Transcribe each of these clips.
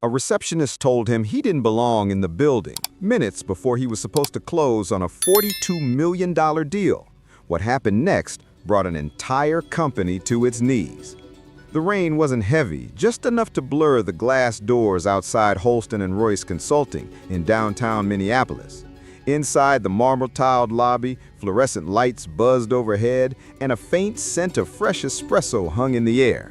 A receptionist told him he didn't belong in the building, minutes before he was supposed to close on a $42 million deal. What happened next brought an entire company to its knees. The rain wasn't heavy, just enough to blur the glass doors outside Holston and Royce Consulting in downtown Minneapolis. Inside the marble-tiled lobby, fluorescent lights buzzed overhead, and a faint scent of fresh espresso hung in the air.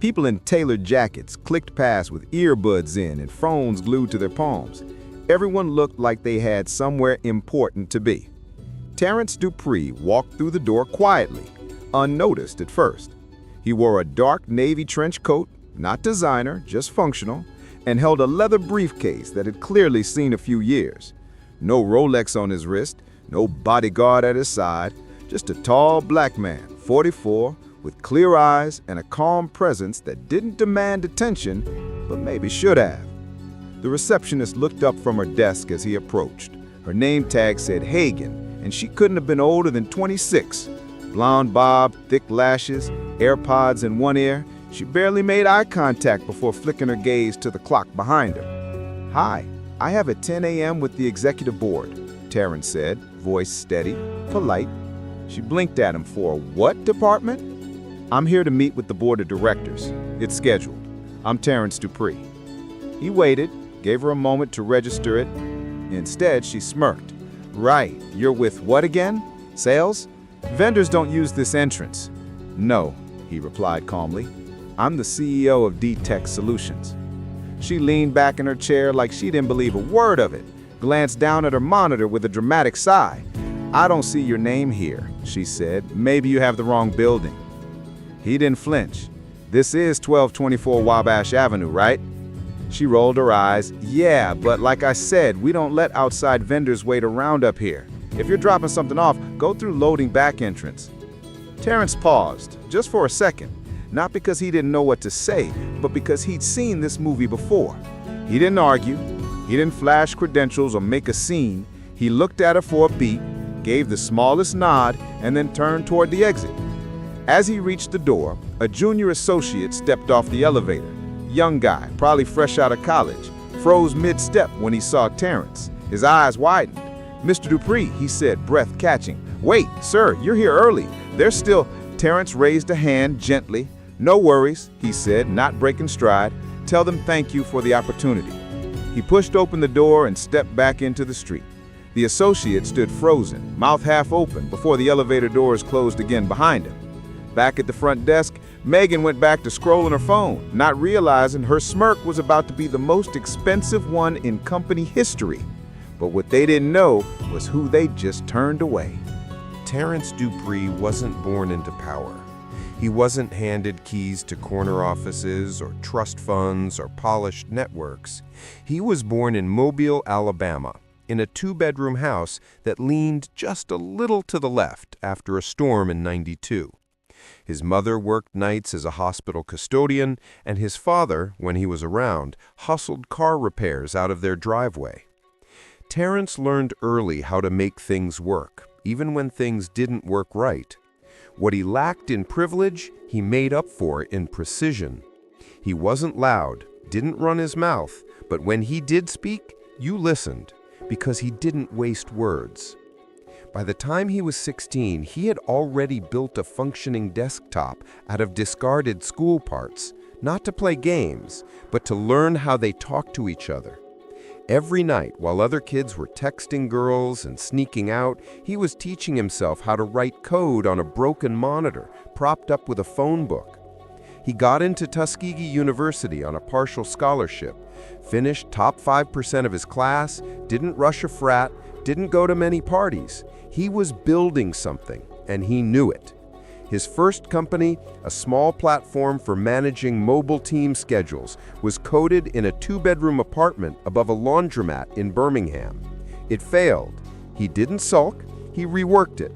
People in tailored jackets clicked past with earbuds in and phones glued to their palms. Everyone looked like they had somewhere important to be. Terrence Dupree walked through the door quietly, unnoticed at first. He wore a dark navy trench coat, not designer, just functional, and held a leather briefcase that had clearly seen a few years. No Rolex on his wrist, no bodyguard at his side, just a tall black man, 44, with clear eyes and a calm presence that didn't demand attention, but maybe should have. The receptionist looked up from her desk as he approached. Her name tag said Hagen, and she couldn't have been older than 26. Blonde bob, thick lashes, AirPods in one ear, she barely made eye contact before flicking her gaze to the clock behind her. "Hi, I have a 10 a.m. with the executive board," Terrence said, voice steady, polite. She blinked at him for a what department? "I'm here to meet with the board of directors. It's scheduled. I'm Terrence Dupree." He waited, gave her a moment to register it. Instead, she smirked. "Right, you're with what again? Sales? Vendors don't use this entrance." "No," he replied calmly. "I'm the CEO of D-Tech Solutions." She leaned back in her chair like she didn't believe a word of it, glanced down at her monitor with a dramatic sigh. "I don't see your name here," she said. "Maybe you have the wrong building." He didn't flinch. "This is 1224 Wabash Avenue, right?" She rolled her eyes. "Yeah, but like I said, we don't let outside vendors wait around up here. If you're dropping something off, go through loading back entrance." Terrence paused, just for a second, not because he didn't know what to say, but because he'd seen this movie before. He didn't argue, he didn't flash credentials or make a scene. He looked at her for a beat, gave the smallest nod, and then turned toward the exit. As he reached the door, a junior associate stepped off the elevator. Young guy, probably fresh out of college, froze mid-step when he saw Terrence. His eyes widened. "Mr. Dupree," he said, breath catching. "Wait, sir, you're here early. There's still—" Terrence raised a hand gently. "No worries," he said, not breaking stride. "Tell them thank you for the opportunity." He pushed open the door and stepped back into the street. The associate stood frozen, mouth half open, before the elevator doors closed again behind him. Back at the front desk, Megan went back to scrolling her phone, not realizing her smirk was about to be the most expensive one in company history. But what they didn't know was who they'd just turned away. Terrence Dupree wasn't born into power. He wasn't handed keys to corner offices or trust funds or polished networks. He was born in Mobile, Alabama, in a two-bedroom house that leaned just a little to the left after a storm in '92. His mother worked nights as a hospital custodian, and his father, when he was around, hustled car repairs out of their driveway. Terrence learned early how to make things work, even when things didn't work right. What he lacked in privilege, he made up for in precision. He wasn't loud, didn't run his mouth, but when he did speak, you listened, because he didn't waste words. By the time he was 16, he had already built a functioning desktop out of discarded school parts, not to play games, but to learn how they talk to each other. Every night, while other kids were texting girls and sneaking out, he was teaching himself how to write code on a broken monitor, propped up with a phone book. He got into Tuskegee University on a partial scholarship, finished top 5% of his class, didn't rush a frat, didn't go to many parties. He was building something, and he knew it. His first company, a small platform for managing mobile team schedules, was coded in a two-bedroom apartment above a laundromat in Birmingham. It failed. He didn't sulk, he reworked it.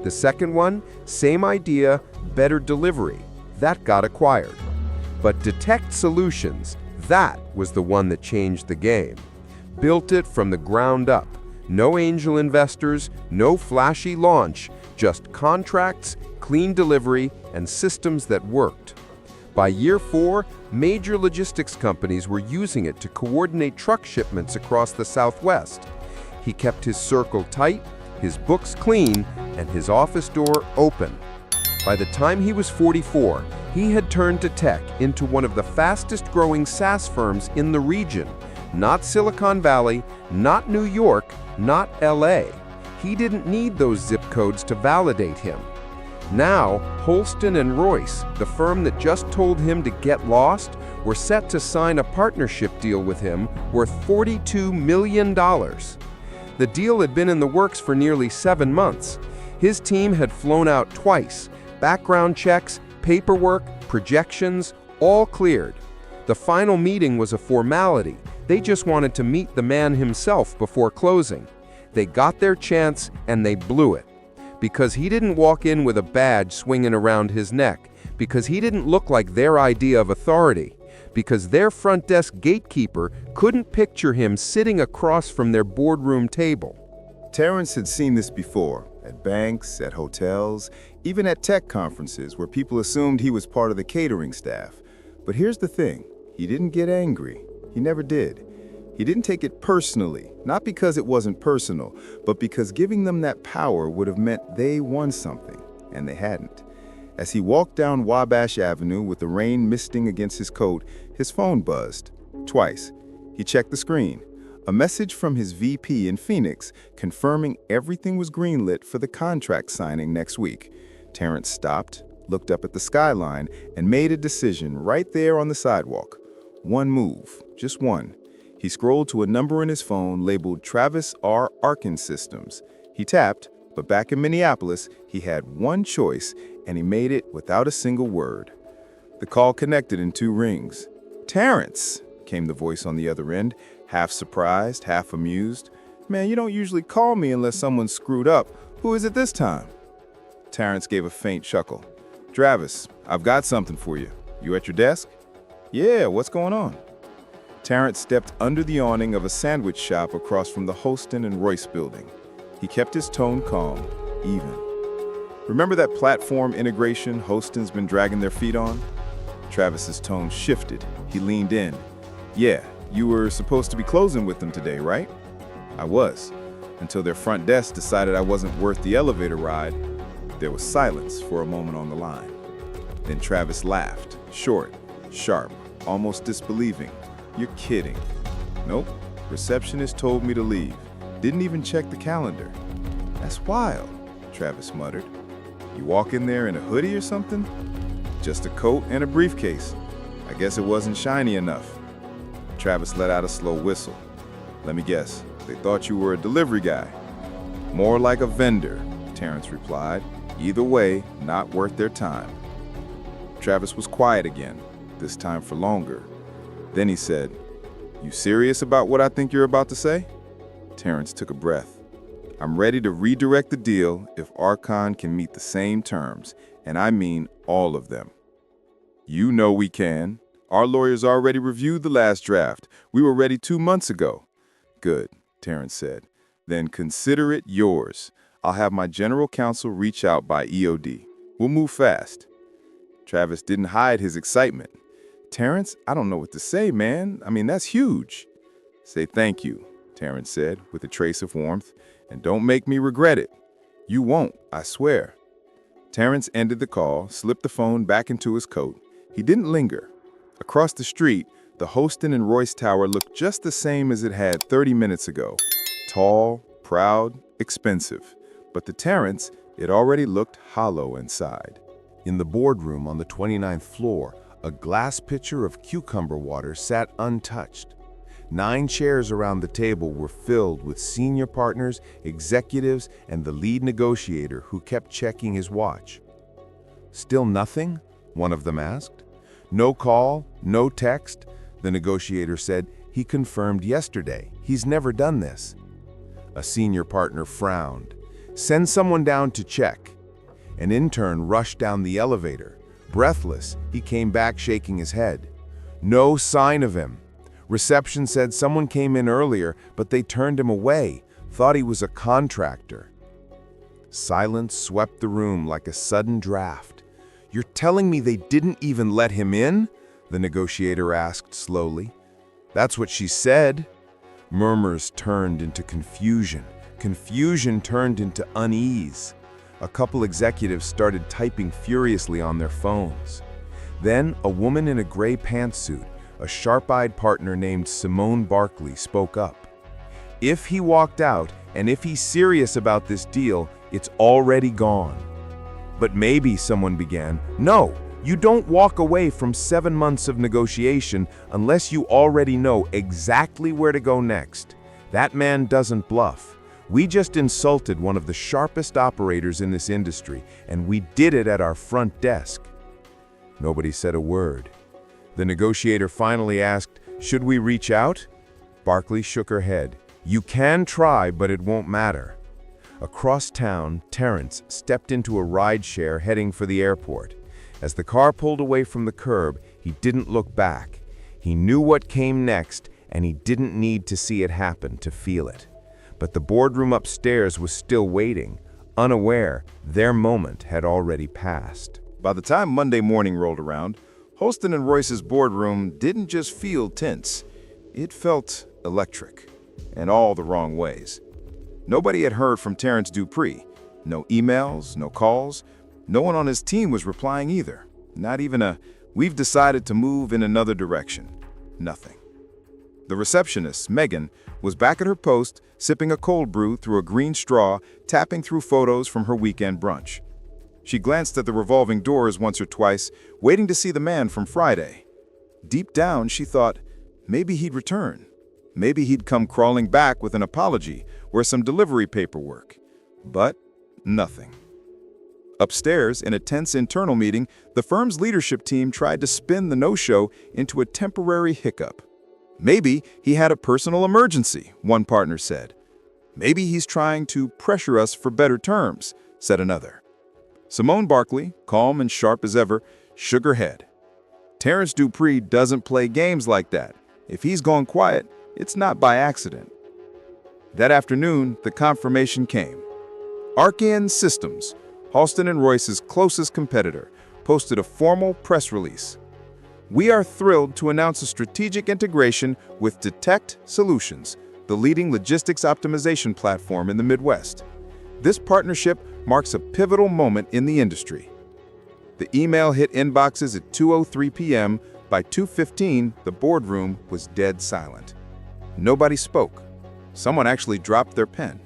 The second one, same idea, better delivery. That got acquired. But Detect Solutions, that was the one that changed the game. Built it from the ground up. No angel investors, no flashy launch, just contracts, clean delivery, and systems that worked. By year 4, Major logistics companies were using it to coordinate truck shipments across the Southwest. He kept his circle tight, his books clean, and his office door open. By the time he was 44, he had turned to tech into one of the fastest-growing SaaS firms in the region. Not Silicon Valley, not New York, not LA. He didn't need those zip codes to validate him. Now, Holston and Royce, the firm that just told him to get lost, were set to sign a partnership deal with him worth $42 million. The deal had been in the works for nearly 7 months. His team had flown out twice. Background checks, paperwork, projections, all cleared. The final meeting was a formality. They just wanted to meet the man himself before closing. They got their chance and they blew it. Because he didn't walk in with a badge swinging around his neck. Because he didn't look like their idea of authority. Because their front desk gatekeeper couldn't picture him sitting across from their boardroom table. Terrence had seen this before, at banks, at hotels, even at tech conferences where people assumed he was part of the catering staff. But here's the thing, he didn't get angry. He never did. He didn't take it personally, not because it wasn't personal, but because giving them that power would have meant they won something, and they hadn't. As he walked down Wabash Avenue with the rain misting against his coat, his phone buzzed. Twice. He checked the screen. A message from his VP in Phoenix confirming everything was greenlit for the contract signing next week. Terrence stopped, looked up at the skyline, and made a decision right there on the sidewalk. One move, just one. He scrolled to a number in his phone labeled Travis R. Arkin Systems. He tapped, but back in Minneapolis, he had one choice, and he made it without a single word. The call connected in 2 rings. "Terrence," came the voice on the other end, half surprised, half amused. "Man, you don't usually call me unless someone's screwed up. Who is it this time?" Terrence gave a faint chuckle. "Travis, I've got something for you. You at your desk?" "Yeah, what's going on?" Terrence stepped under the awning of a sandwich shop across from the Holston and Royce building. He kept his tone calm, even. "Remember that platform integration Holston's been dragging their feet on?" Travis's tone shifted. He leaned in. "Yeah, you were supposed to be closing with them today, right?" "I was, until their front desk decided I wasn't worth the elevator ride." There was silence for a moment on the line. Then Travis laughed, short, sharp, almost disbelieving. "You're kidding." "Nope. Receptionist told me to leave. Didn't even check the calendar." "That's wild," Travis muttered. "You walk in there in a hoodie or something?" "Just a coat and a briefcase. I guess it wasn't shiny enough." Travis let out a slow whistle. "Let me guess. They thought you were a delivery guy." "More like a vendor," Terrence replied. "Either way, not worth their time." Travis was quiet again, this time for longer. Then he said, "You serious about what I think you're about to say?" Terrence took a breath. "I'm ready to redirect the deal if Archon can meet the same terms, and I mean all of them." "You know we can. Our lawyers already reviewed the last draft. We were ready 2 months ago." "Good," Terrence said. "Then consider it yours. I'll have my general counsel reach out by EOD. We'll move fast." Travis didn't hide his excitement. "Terrence, I don't know what to say, man. I mean, that's huge." "Say thank you," Terrence said with a trace of warmth, "and don't make me regret it." "You won't, I swear." Terrence ended the call, slipped the phone back into his coat. He didn't linger. Across the street, the Holston and Royce Tower looked just the same as it had 30 minutes ago. Tall, proud, expensive. But to Terrence, it already looked hollow inside. In the boardroom on the 29th floor, a glass pitcher of cucumber water sat untouched. 9 chairs around the table were filled with senior partners, executives, and the lead negotiator who kept checking his watch. "Still nothing?" one of them asked. "No call, no text?" The negotiator said. "He confirmed yesterday. He's never done this." A senior partner frowned. "Send someone down to check." An intern rushed down the elevator. Breathless, he came back shaking his head. No sign of him. Reception said someone came in earlier, but they turned him away, thought he was a contractor. Silence swept the room like a sudden draft. "You're telling me they didn't even let him in?" the negotiator asked slowly. That's what she said. Murmurs turned into confusion. Confusion turned into unease. A couple executives started typing furiously on their phones. Then a woman in a gray pantsuit, a sharp-eyed partner named Simone Barkley, spoke up. If he walked out, and if he's serious about this deal, it's already gone. But maybe, someone began. No, you don't walk away from 7 months of negotiation unless you already know exactly where to go next. That man doesn't bluff. We just insulted one of the sharpest operators in this industry, and we did it at our front desk. Nobody said a word. The negotiator finally asked, "Should we reach out?" Barkley shook her head. "You can try, but it won't matter." Across town, Terrence stepped into a rideshare heading for the airport. As the car pulled away from the curb, he didn't look back. He knew what came next, and he didn't need to see it happen to feel it. But the boardroom upstairs was still waiting, unaware their moment had already passed. By the time Monday morning rolled around, Holston and Royce's boardroom didn't just feel tense. It felt electric, in all the wrong ways. Nobody had heard from Terrence Dupree. No emails, no calls. No one on his team was replying either. Not even a, "We've decided to move in another direction." Nothing. The receptionist, Megan, was back at her post, sipping a cold brew through a green straw, tapping through photos from her weekend brunch. She glanced at the revolving doors once or twice, waiting to see the man from Friday. Deep down, she thought, maybe he'd return. Maybe he'd come crawling back with an apology or some delivery paperwork. But nothing. Upstairs, in a tense internal meeting, the firm's leadership team tried to spin the no-show into a temporary hiccup. Maybe he had a personal emergency, one partner said. Maybe he's trying to pressure us for better terms, said another. Simone Barkley, calm and sharp as ever, shook her head. Terrence Dupree doesn't play games like that. If he's gone quiet, it's not by accident. That afternoon, the confirmation came. Archean Systems, Halston and Royce's closest competitor, posted a formal press release. "We are thrilled to announce a strategic integration with Detect Solutions, the leading logistics optimization platform in the Midwest. This partnership marks a pivotal moment in the industry." The email hit inboxes at 2:03 p.m. By 2:15, the boardroom was dead silent. Nobody spoke. Someone actually dropped their pen.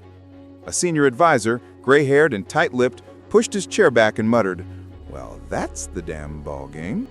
A senior advisor, gray-haired and tight-lipped, pushed his chair back and muttered, "Well, that's the damn ball game."